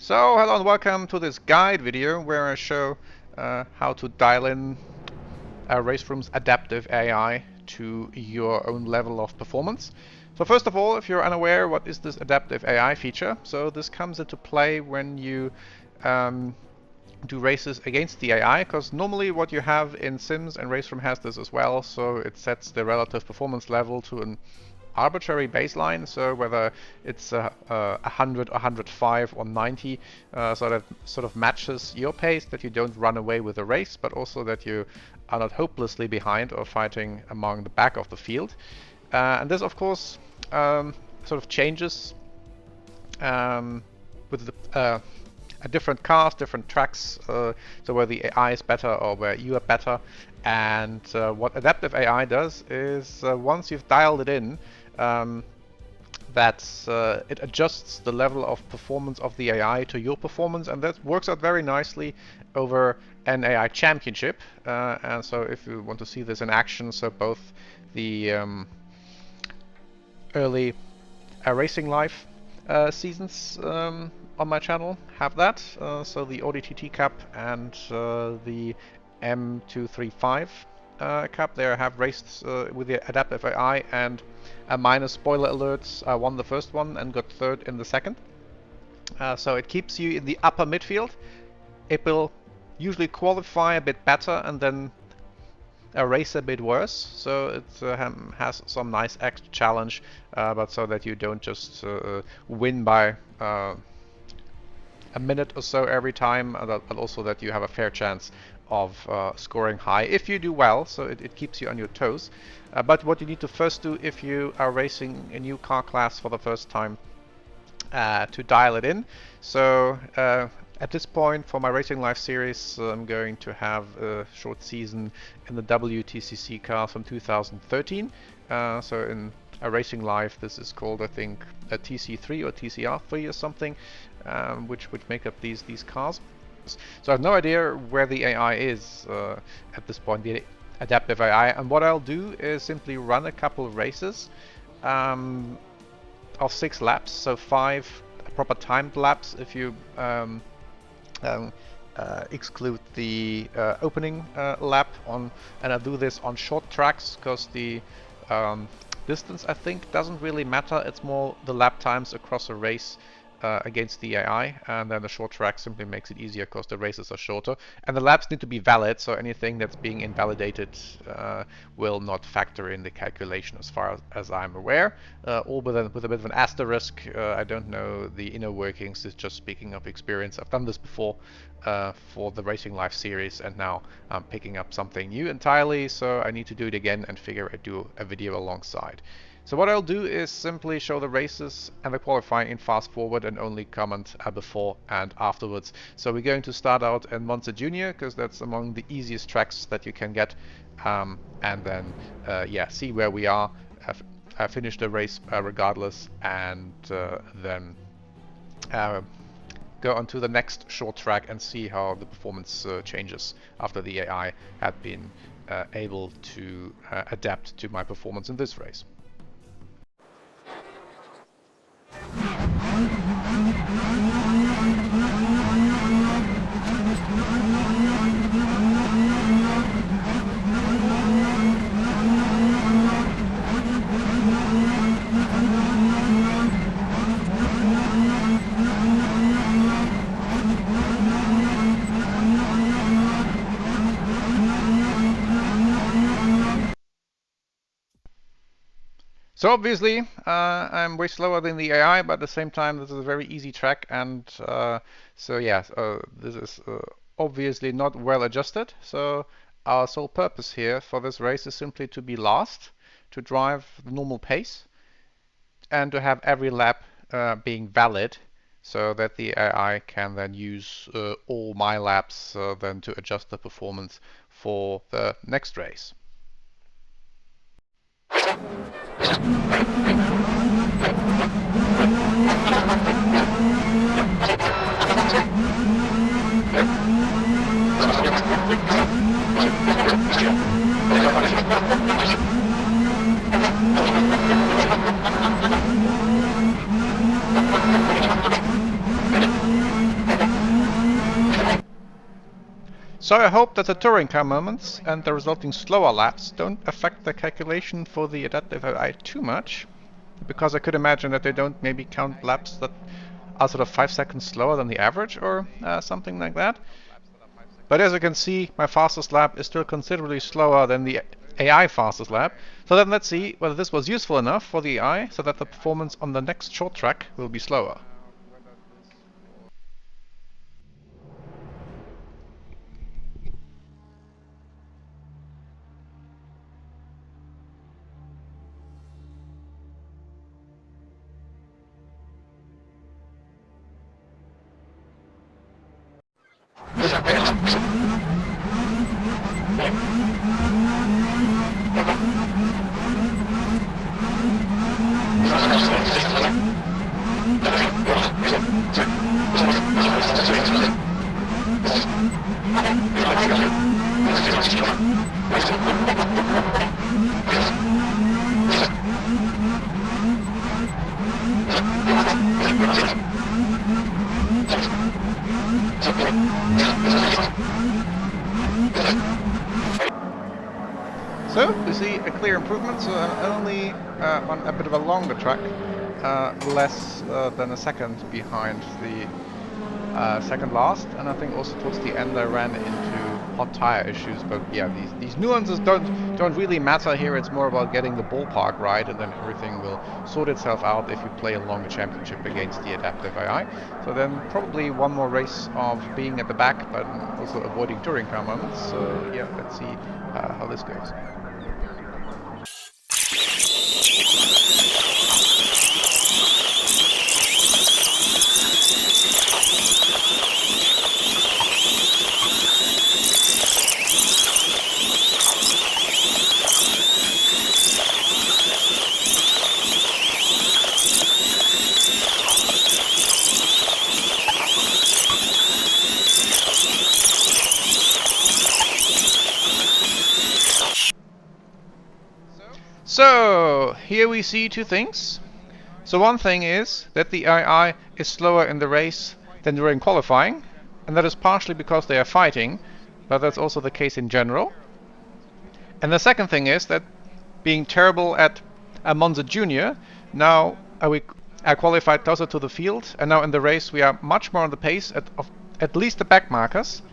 So, hello and welcome to this guide video where I show how to dial in RaceRoom's adaptive AI to your own level of performance. So first of all, if you're unaware, what is this adaptive AI feature? So this comes into play when you do races against the AI, because normally what you have in Sims, and RaceRoom has this as well, so it sets the relative performance level to an arbitrary baseline, so whether it's 100, 105 or 90, so that sort of matches your pace, that you don't run away with the race, but also that you are not hopelessly behind or fighting among the back of the field. And this of course sort of changes with the different cars, different tracks, so where the AI is better or where you are better. And what adaptive AI does is once you've dialed it in, that it adjusts the level of performance of the AI to your performance, and that works out very nicely over an AI championship. And so if you want to see this in action, so both the early Racing Life seasons on my channel have that, so the ODTT Cup and the M235 Cup, there I have raced with the adaptive AI, and a minor spoiler alerts, I won the first one and got third in the second. So it keeps you in the upper midfield. It will usually qualify a bit better and then a race a bit worse, so it has some nice extra challenge, but so that you don't just win by a minute or so every time, but also that you have a fair chance of scoring high if you do well, so it keeps you on your toes. But what you need to first do if you are racing a new car class for the first time, to dial it in. So at this point for my Racing Life series, I'm going to have a short season in the WTCC cars from 2013. So in a Racing Life, this is called, I think, a TC3 or TCR3 or something, which make up these cars. So I have no idea where the AI is at this point, the adaptive AI, and what I'll do is simply run a couple of races of 6 laps, so 5 proper timed laps if you exclude the opening lap on, and I'll do this on short tracks because the distance, I think, doesn't really matter. It's more the lap times across a race against the AI, and then the short track simply makes it easier because the races are shorter, and the laps need to be valid, so anything that's being invalidated will not factor in the calculation as far as I'm aware, all with a bit of an asterisk. I don't know the inner workings, it's just speaking of experience. I've done this before for the Racing Life series, and now I'm picking up something new entirely, so I need to do it again and figure I'd do a video alongside. So what I'll do is simply show the races and the qualifying in fast forward and only comment before and afterwards. So we're going to start out in Monza Junior because that's among the easiest tracks that you can get, and then yeah, see where we are, finish the race regardless, and then go on to the next short track and see how the performance changes after the AI had been able to adapt to my performance in this race. So obviously I'm way slower than the AI, but at the same time this is a very easy track, and so yeah, this is obviously not well adjusted. So our sole purpose here for this race is simply to be last, to drive the normal pace, and to have every lap being valid, so that the AI can then use all my laps then to adjust the performance for the next race. So I hope that the touring car moments and the resulting slower laps don't affect the calculation for the adaptive AI too much, because I could imagine that they don't maybe count laps that are sort of 5 seconds slower than the average or something like that. But as you can see, my fastest lap is still considerably slower than the AI fastest lap. So then let's see whether this was useful enough for the AI so that the performance on the next short track will be slower. So we see a clear improvement, so only on a bit of a longer track, less than a second behind the second last, and I think also towards the end I ran into hot tire issues. But yeah, these nuances don't really matter here. It's more about getting the ballpark right, and then everything will sort itself out if you play a longer championship against the adaptive AI. So then probably one more race of being at the back, but also avoiding touring car moments. So yeah, let's see how this goes. So here we see two things. So one thing is that the AI is slower in the race than during qualifying, and that is partially because they are fighting, but that's also the case in general. And the second thing is that being terrible at a Monza Junior, now we are qualified closer to the field, and now in the race we are much more on the pace at least the back markers.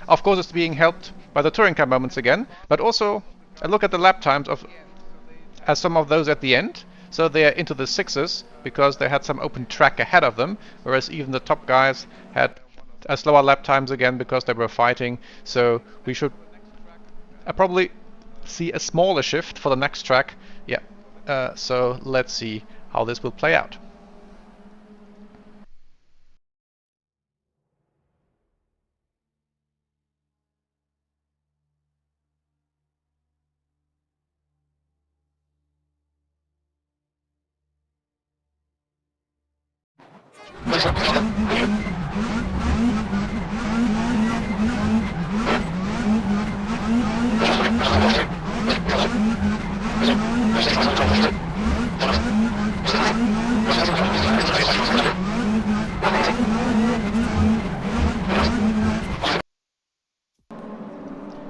Of course, it's being helped by the touring car moments again, but also a look at the lap times of some of those at the end. So they are into the sixes because they had some open track ahead of them, whereas even the top guys had slower lap times again because they were fighting. So we should probably see a smaller shift for the next track. Yeah. So let's see how this will play out.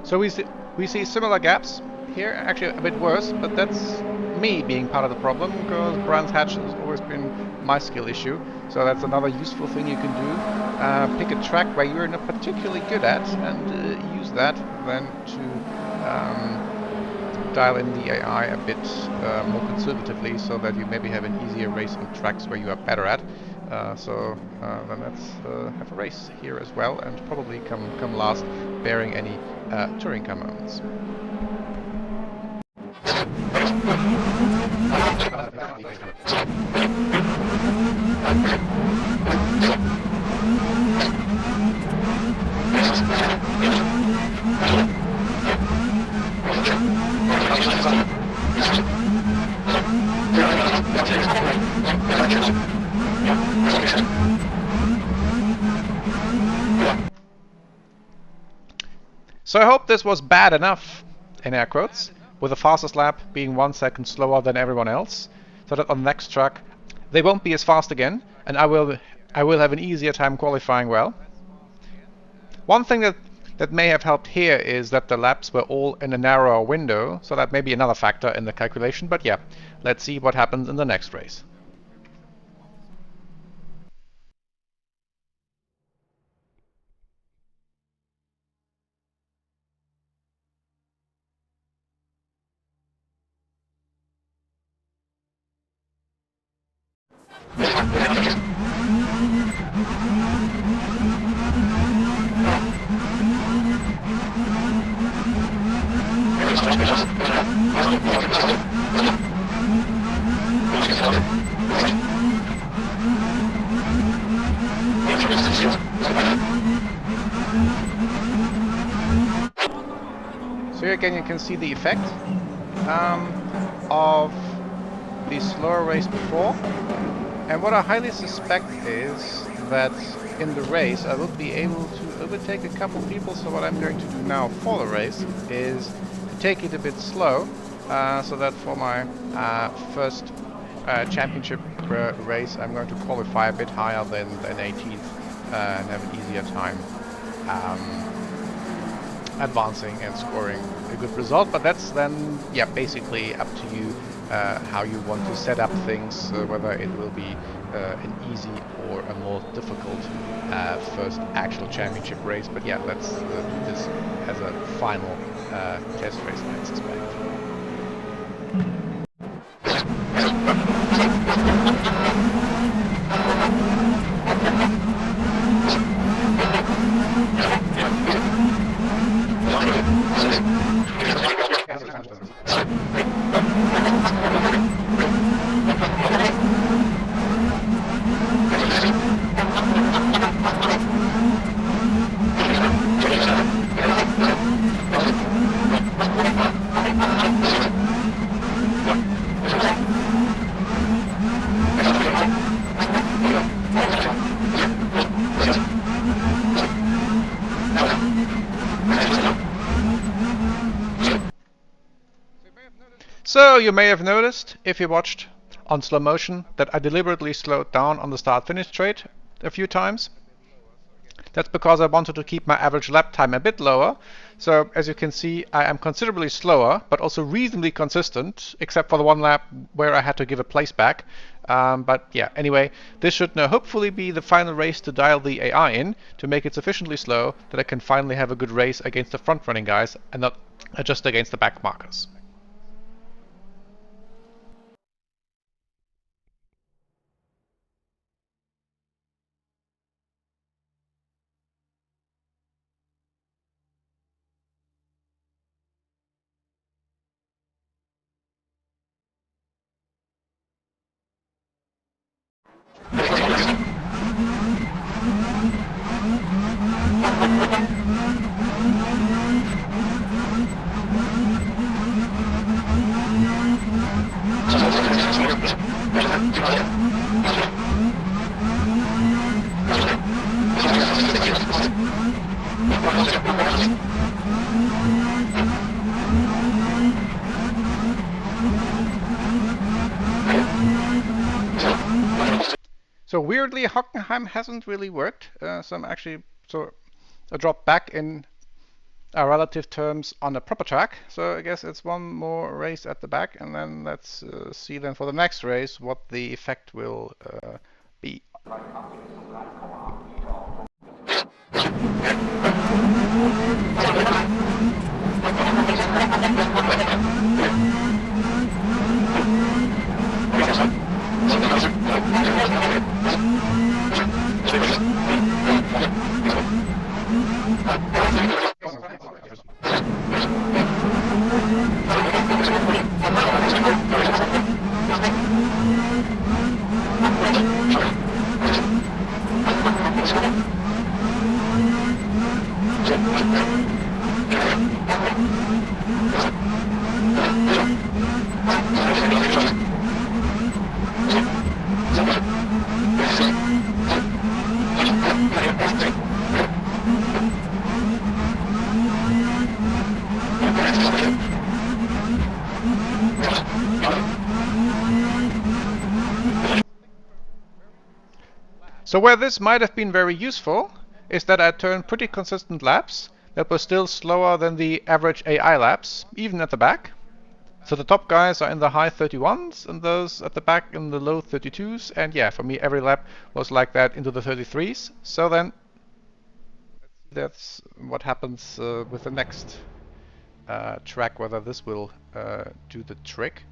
So we see similar gaps here, actually a bit worse, but that's me being part of the problem, because Brands Hatch has always been my skill issue. So that's another useful thing you can do. Pick a track where you're not particularly good at, and use that then to dial in the AI a bit more conservatively, so that you maybe have an easier race on tracks where you are better at. Then let's have a race here as well, and probably come last, bearing any touring car moments. So I hope this was bad enough, in air quotes, with the fastest lap being 1 second slower than everyone else, so that on the next track they won't be as fast again, and I will have an easier time qualifying well. One thing that that may have helped here is that the laps were all in a narrower window, so that may be another factor in the calculation, but yeah, let's see what happens in the next race. So here again you can see the effect of the slower race before, and what I highly suspect is that in the race I will be able to overtake a couple people, so what I'm going to do now for the race is to take it a bit slow, so that for my first championship race I'm going to qualify a bit higher than 18th and have an easier time advancing and scoring a good result. But that's then, yeah, basically up to you how you want to set up things, whether it will be an easy or a more difficult first actual championship race. But yeah, let's do this as a final test race, I suspect. So you may have noticed, if you watched on slow motion, that I deliberately slowed down on the start-finish straight a few times. That's because I wanted to keep my average lap time a bit lower. So as you can see, I am considerably slower, but also reasonably consistent, except for the one lap where I had to give a place back. But yeah, anyway, this should now hopefully be the final race to dial the AI in, to make it sufficiently slow that I can finally have a good race against the front-running guys and not just against the back markers. So weirdly, Hockenheim hasn't really worked. So I'm actually a drop back in relative terms on the proper track. So I guess it's one more race at the back, and then let's see then for the next race what the effect will be. So where this might have been very useful is that I turned pretty consistent laps, that was still slower than the average AI laps, even at the back. So the top guys are in the high 31s and those at the back in the low 32s. And yeah, for me, every lap was like that into the 33s. So then that's what happens with the next track, whether this will do the trick.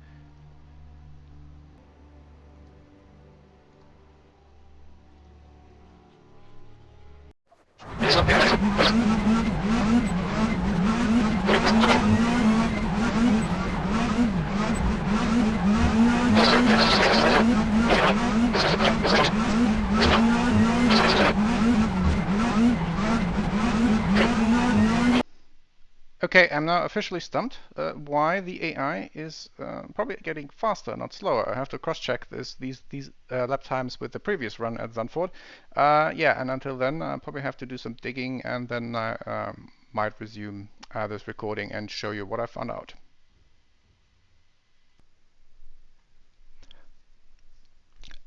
Okay, I'm now officially stumped why the AI is probably getting faster, not slower. I have to cross-check these lap times with the previous run at Zandvoort. Yeah, and until then, I probably have to do some digging, and then I might resume this recording and show you what I found out.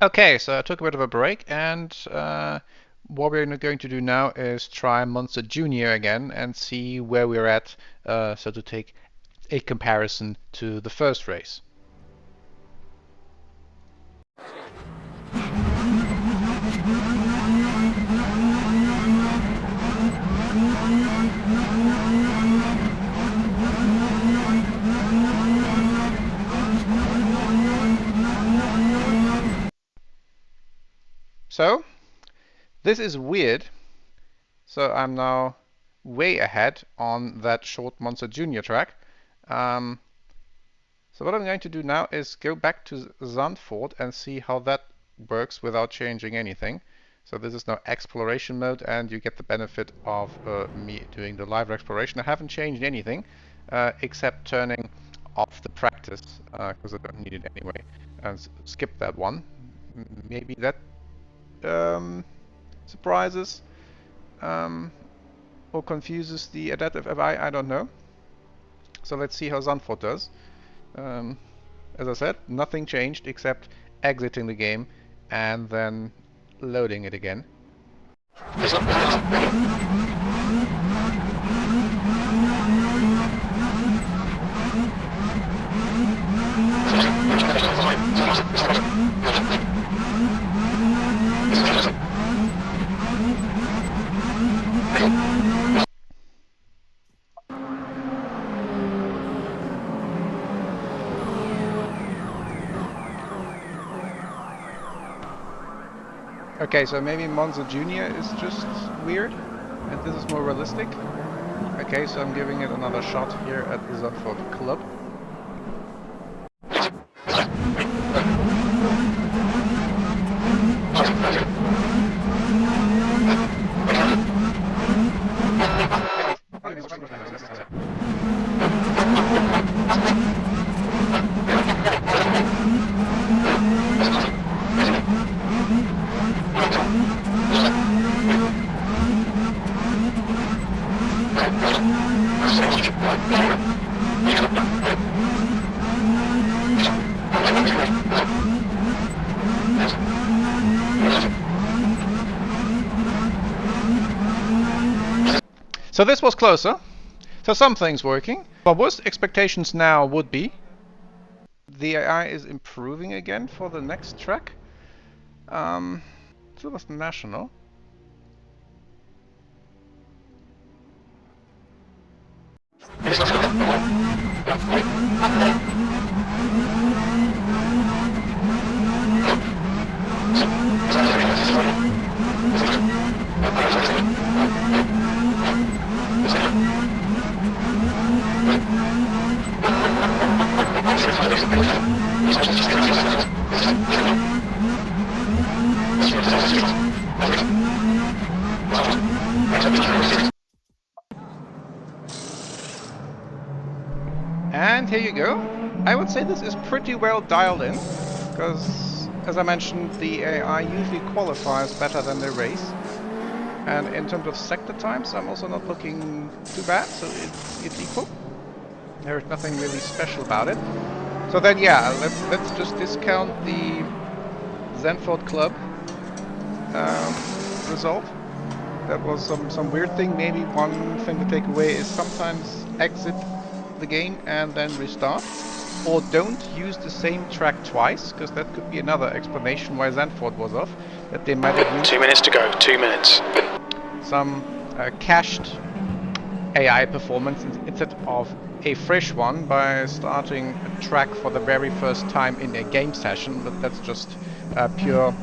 Okay, so I took a bit of a break, and what we're going to do now is try Monza Junior again and see where we're at, so to take a comparison to the first race. So, this is weird. So I'm now way ahead on that short Monza Junior track. So what I'm going to do now is go back to Zandvoort and see how that works without changing anything. So this is now exploration mode, and you get the benefit of me doing the live exploration. I haven't changed anything except turning off the practice because I don't need it anyway, and skip that one. Maybe that surprises or confuses the adaptive AI, I don't know. So let's see how Zandvoort does. As I said, nothing changed except exiting the game and then loading it again. Okay, so maybe Monza Junior is just weird, and this is more realistic. Okay, so I'm giving it another shot here at the Zandvoort Club. So this was closer. So something's working. My worst expectations now would be the AI is improving again for the next track. Silverstone National. And here you go. I would say this is pretty well dialed in, because as I mentioned, the AI usually qualifies better than the race. And in terms of sector times, I'm also not looking too bad, so it's equal. There's nothing really special about it. So then, yeah, let's just discount the Zandvoort Club result That was some weird thing. Maybe one thing to take away is sometimes exit the game and then restart. Or don't use the same track twice, because that could be another explanation why Zandvoort was off. That they might have used 2 minutes to go, 2 minutes. some cached AI performance instead of a fresh one by starting a track for the very first time in a game session, but that's just pure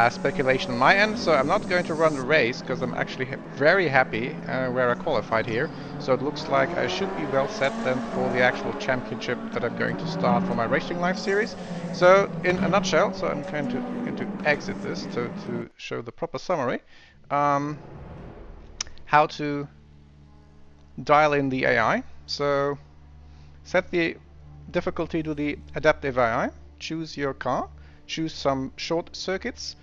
speculation on my end. So I'm not going to run the race because I'm actually very happy where I qualified here. So it looks like I should be well set then for the actual championship that I'm going to start for my Racing Life series. So in a nutshell, so I'm going to exit this to show the proper summary. How to dial in the AI. So set the difficulty to the adaptive AI, choose your car, choose some short circuits.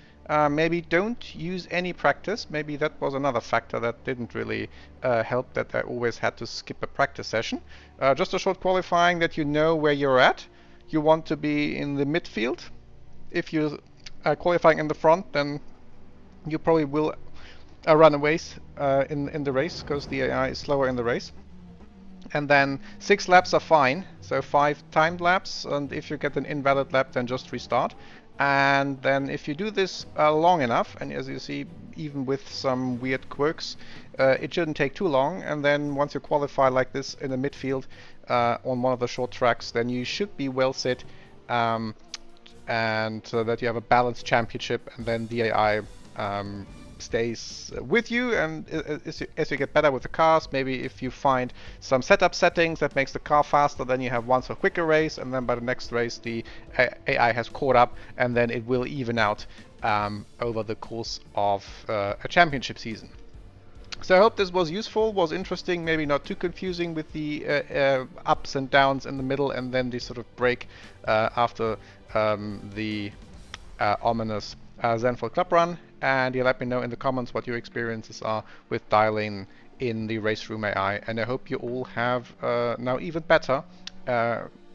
Maybe don't use any practice. Maybe that was another factor that didn't really help, that I always had to skip a practice session. Just a short qualifying that you know where you're at. You want to be in the midfield. If you're qualifying in the front, then you probably will run away in the race because the AI is slower in the race. And then 6 laps are fine, so 5 timed laps, and if you get an invalid lap then just restart. And then if you do this long enough, and as you see, even with some weird quirks, it shouldn't take too long, and then once you qualify like this in the midfield on one of the short tracks, then you should be well set, and so that you have a balanced championship, and then the AI stays with you, and as you get better with the cars, maybe if you find some setup settings that makes the car faster, then you have one for quicker race, and then by the next race the AI has caught up, and then it will even out over the course of a championship season. So I hope this was useful, was interesting, maybe not too confusing with the ups and downs in the middle, and then the sort of break after the ominous Zandvoort Club run. And you let me know in the comments what your experiences are with dialing in the RaceRoom AI. And I hope you all have now even better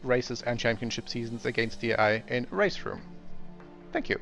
races and championship seasons against the AI in RaceRoom. Thank you.